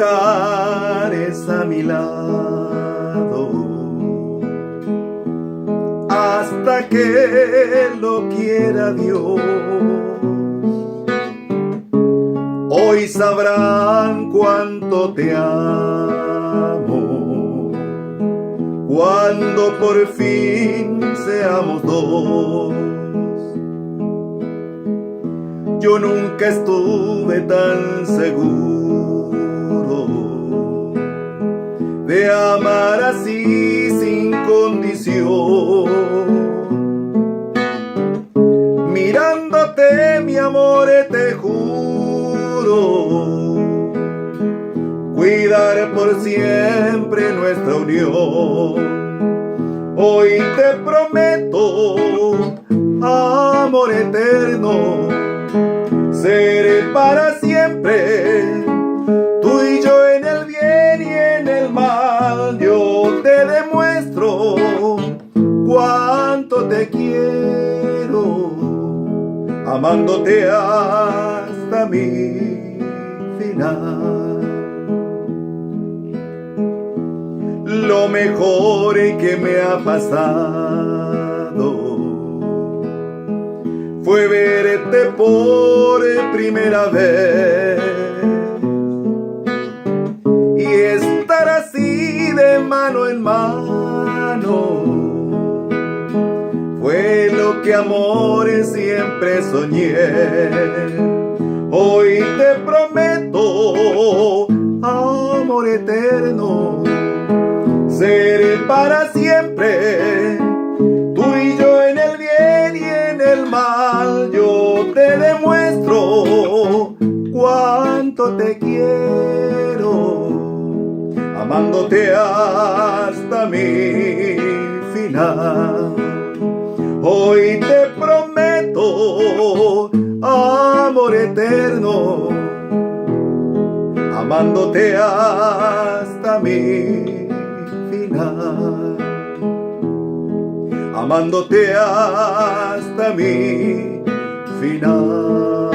lugares a mi lado, hasta que lo quiera Dios. Hoy sabrán cuánto te amo, cuando por fin seamos dos. Yo nunca estuve tan seguro de amar así sin condición. Mirándote, mi amor, te juro cuidar por siempre nuestra unión. Hoy te prometo, amor eterno, seré para siempre tú y yo en el bien y en el mal. Yo te demuestro cuánto te quiero, amándote hasta mi final. Lo mejor que me ha pasado fue verte por primera vez y estar así de mano en mano. Fue lo que, amor, siempre soñé. Hoy te prometo, amor eterno, seré para siempre tú y yo en el bien y en el mal. Yo te demuestro cuánto te quiero, amándote hasta mi final. Hoy te prometo, amor eterno, amándote hasta mi final, amándote hasta mi final.